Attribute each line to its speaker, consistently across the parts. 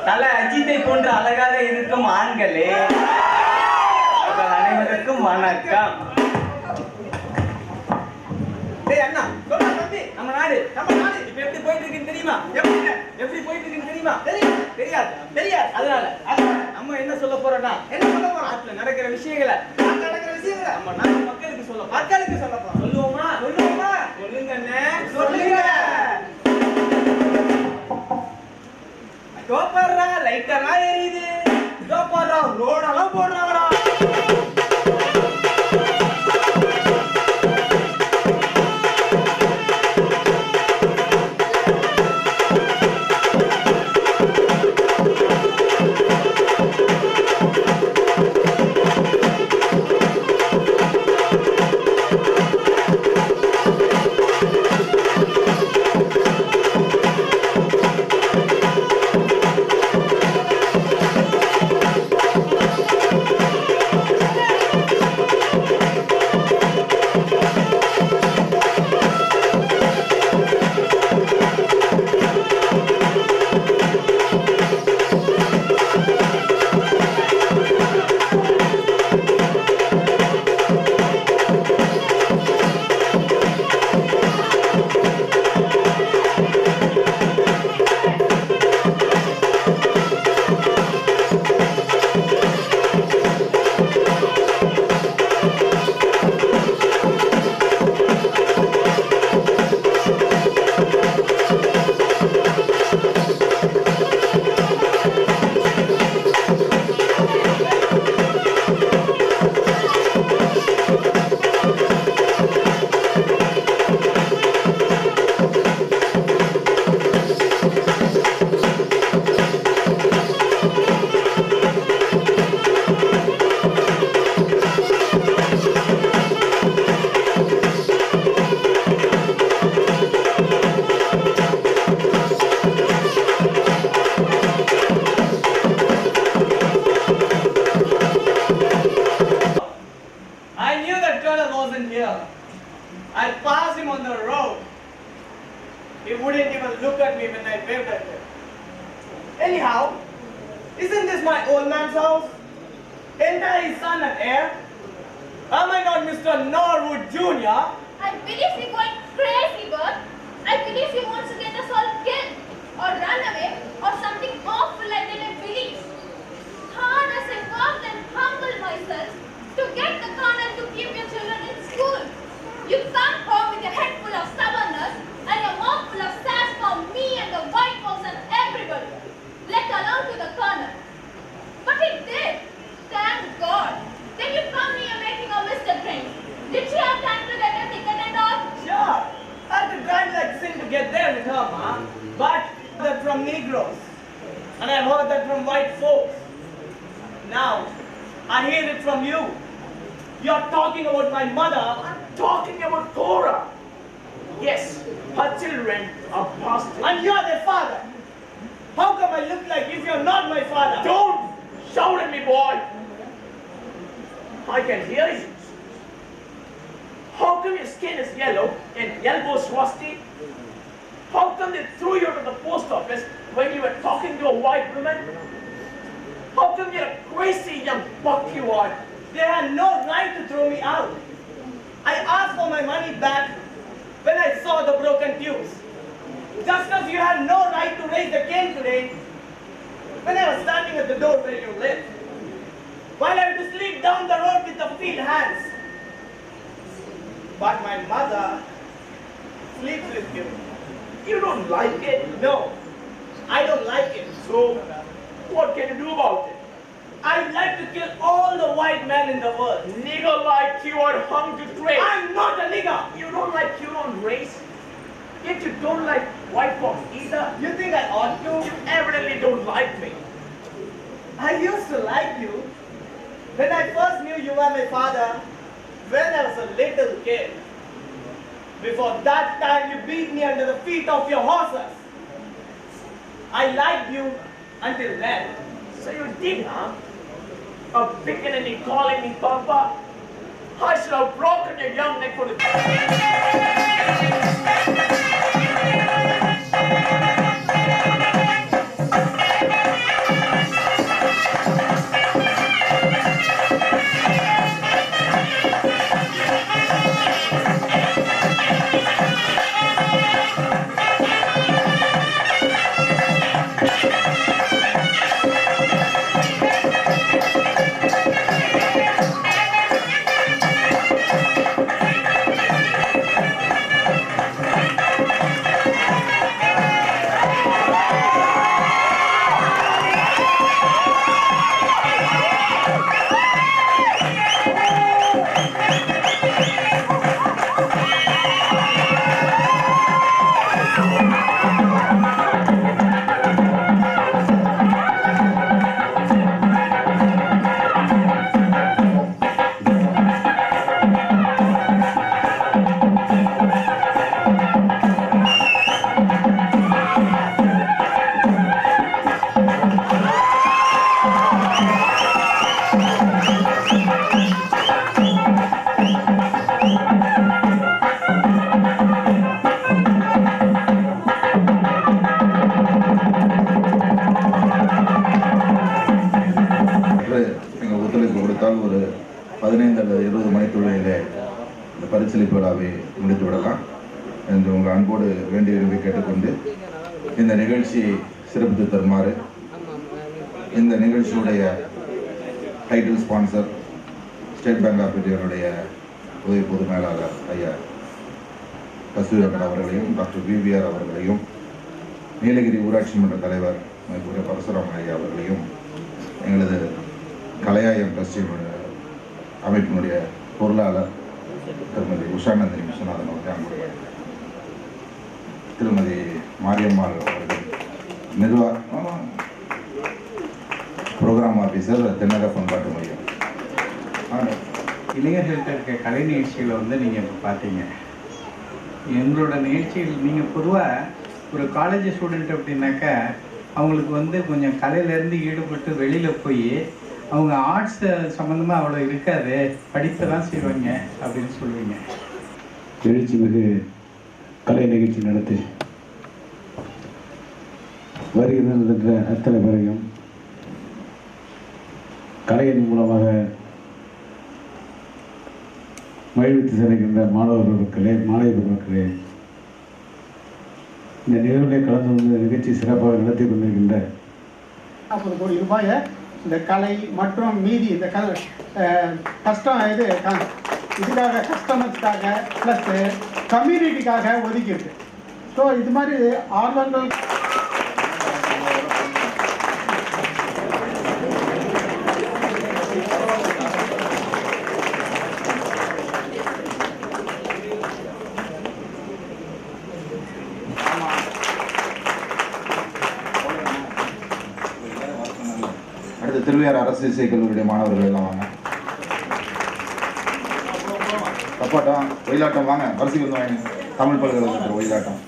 Speaker 1: தல அஜித்தை போன்று அழகாக இருக்கும் ஆண்களே, உங்கள் அனைவருக்கும் வணக்கம். நம்ம நாடு இப்ப எப்படி போயிட்டு இருக்குன்னு தெரியுமா? எப்படி போயிட்டு இருக்குன்னு தெரியுமா? தெரியாது. அதனால நம்ம என்ன சொல்ல போறோம்னா, நாட்டுல நடக்கிற விஷயங்களை நம்ம நாட்டு மக்களுக்கு சொல்ல போறோம். சொல்லுவோமா? சொல்லுங்க. தோப்பறா லைட்டெல்லாம் எரியுது, தோப்பறா ரோடெல்லாம் போடுறாங்கடா. me when I waved at him. Anyhow, isn't this my old man's house? Ain't I his son and heir? Am I not Mr. Norwood Jr.?
Speaker 2: I believe you're going crazy, Bert. I believe he wants to get us all killed, or run away, or something awful like that I believe. Hard as I worked and humbled myself to get the colonel to keep your children in school. You come home with your head full of stubbornness and your mouth full of sass for me and the White House and everybody, let alone to the colonel. But he did. Thank God. Then you come here making a Mr. Train. Did she have time to get a ticket and all?
Speaker 1: Sure. I had to drive like sin to get there with her, Ma. But that from Negroes. And I've heard that from white folks. Now, I hear it from you. You're talking about my mother.
Speaker 3: I'm talking about Cora. Yes, her children are bastards.
Speaker 1: And you're their father. How come I look like if you're not my father?
Speaker 3: Don't shout at me, boy. I can hear you. How come your skin is yellow and elbows rusty? How come they threw you to the post office when you were talking to a white woman? How come you're a crazy young buck you are?
Speaker 1: They had no right to throw me out. I asked for my money back when I saw the broken tubes. Just because you had no right to raise the cane today when I was standing at the door where you live. While I had to sleep down the road with the field hands. But my mother sleeps with you.
Speaker 3: You don't like it?
Speaker 1: No, I don't like it.
Speaker 3: So, what can you do about it?
Speaker 1: I'd like to kill all the white men in the world.
Speaker 3: Nigger like you are hung to trade.
Speaker 1: I'm not a nigger.
Speaker 3: You don't like your own race? Yet you don't like white folks either?
Speaker 1: You think I ought to?
Speaker 3: You evidently don't like me.
Speaker 1: I used to like you. When I first knew you were my father, when I was a little kid. Before that time, you beat me under the feet of your horses. I liked you until then.
Speaker 3: So you did, huh? A pickaninny calling me Papa? I should have broken your young neck for the...
Speaker 4: ஒரு 15 அல்லது 20 மணித்துறையிலே இந்த பரிசீலிப்பு விழாவை முடித்து விடலாம் என்று உங்கள் அன்போடு வேண்டி விரும்பி கேட்டுக்கொண்டு இந்த நிகழ்ச்சியை சிறப்பித்து தருமாறு இந்த நிகழ்ச்சியுடைய title sponsor State Bank of இந்தியாவுடைய உதவி பொது மேலாளர் ஐயா கஸ்தூரிரங்கன் அவர்களையும் டாக்டர் விவிஆர் அவர்களையும் நீலகிரி ஊராட்சி மன்ற தலைவர் மதிப்புடைய பரசுராமன் ஐயா அவர்களையும் எங்களது கலையாயம் ட்ரஸ்டி அமைப்பினுடைய பொருளாளர் திருமதி உஷாநந்தினி விஸ்வநாதன் அவர்கள் நம்முடைய திருமதி மாரியம்மாள் அவர்கள் நிர்வாகம் ப்ரோக்ராம் ஆஃபீஸர் தென்னக பண்பாட்டு மையம்.
Speaker 5: இளைஞர்கள்ட்ட இருக்க கலை நிகழ்ச்சிகளை வந்து நீங்கள் இப்போ பார்த்தீங்க. எங்களோட நிகழ்ச்சிகள் நீங்கள் பொதுவாக ஒரு காலேஜ் ஸ்டூடெண்ட் அப்படின்னாக்கா அவங்களுக்கு வந்து கொஞ்சம் கலையிலேருந்து ஈடுபட்டு வெளியில் போய் அவங்க ஆர்ட்ஸ் சம்மந்தமாக அவ்வளோ இருக்காது, படிப்பை தான் செய்வாங்க அப்படின்னு சொல்லுவீங்க.
Speaker 6: எழுச்சி மிகு கலை நிகழ்ச்சி நடத்தி வருகின்ற அத்தனை பேரையும் கலையின் மூலமாக மகிழ்வித்து செல்கின்ற மாணவர்களுக்களே, மாணவ பெருமக்களே, இந்த நிகழ்வுகளை கலந்து கொண்டு நிகழ்ச்சி சிறப்பாக நடத்தி கொண்டிருக்கின்ற
Speaker 7: 40 கோடி ரூபாயை இந்த கலை மற்றும் மீதி இந்த கஷ்டம் இதுக்காக கஸ்டமர்ஸ்க்காக ப்ளஸ் கம்யூனிட்டிக்காக ஒதுக்கியிருக்கு. ஸோ இது மாதிரி ஆர்வங்கள்
Speaker 4: அடுத்து திருவையாறு அரசு இசை கல்லூரியுடைய மாணவர்கள் எல்லாம் வாங்க. தப்பாட்டம், ஒயிலாட்டம் வாங்க, வரிசைக்கு வந்து வாங்க. தமிழ் பல்கலைக்கழகத்தில் ஒயிலாட்டம்.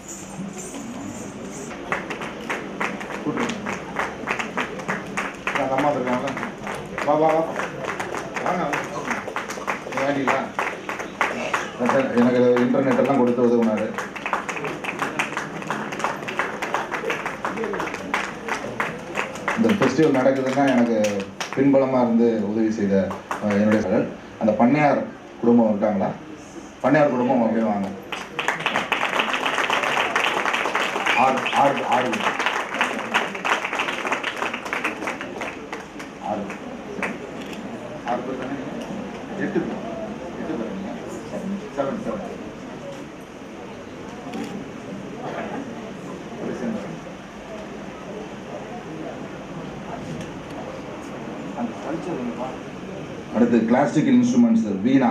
Speaker 4: அம்மா இருக்காங்களா? வா வா வா வாங்க. வேண்டிங்களா? எனக்கு இன்டர்நெட் எல்லாம் கொடுத்து உதவுனாரு. இந்த ஃபெஸ்டிவல் நடக்குதுன்னா எனக்கு பின்பலமாக இருந்து உதவி செய்த என்னுடைய அந்த பண்ணையார் குடும்பம் இருக்காங்களா? பண்ணையார் குடும்பம் அப்படியே வாங்க. ஆறு ஆறு ஆறு ஆறு ஆறு பேர் தானே? 8 பேர் 7 அடுத்து classical instruments veena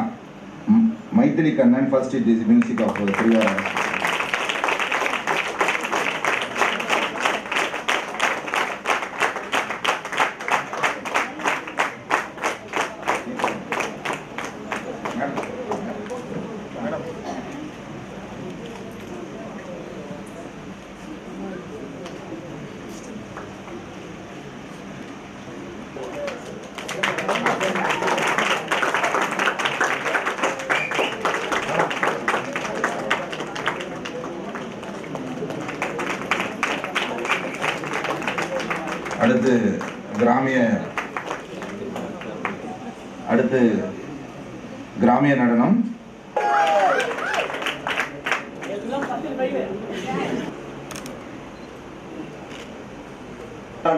Speaker 4: Maithili Kannan, first it is music of Thiruvarur. அடுத்து கிராமிய நடனம்.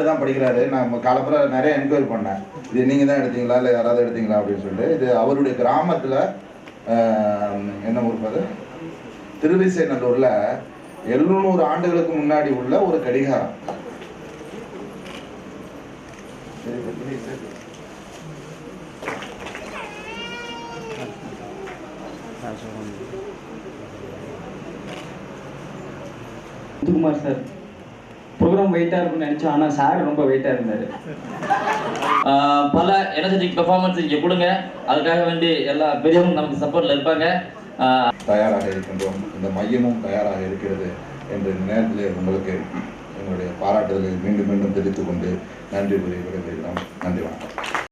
Speaker 4: தான் படிக்கிறாரு. நான் காலப்புற நிறைய என்கொயரி பண்ணேன், இது நீங்க தான் எடுத்தீங்களா இல்லை யாராவது எடுத்தீங்களா அப்படின்னு சொல்லிட்டு. இது அவருடைய கிராமத்துல என்ன ஊர், திருவிசைநல்லூர்ல 700 ஆண்டுகளுக்கு முன்னாடி உள்ள ஒரு கடிகாரம்.
Speaker 8: முத்துக்குமார் சார் ப்ரோக்ராம் வெயிட்டாக இருக்கும்னு நினச்சோம், ஆனால் சார் ரொம்ப வெயிட்டாக இருந்தார்.
Speaker 9: பல எனர்ஜெட்டிக் பெர்ஃபார்மன்ஸ் இங்கே கொடுங்க. அதுக்காக வேண்டி எல்லா பெரியவங்க நமக்கு சப்போர்ட்டில் இருப்பாங்க.
Speaker 4: தயாராக இருக்கின்றோம், இந்த மையமும் தயாராக இருக்கிறது என்ற நேரத்தில் உங்களுக்கு எங்களுடைய பாராட்டுதலை மீண்டும் மீண்டும் தெரிவித்துக் கொண்டு நன்றி கூறி விடைபெறுகிறோம். நன்றி, வணக்கம்.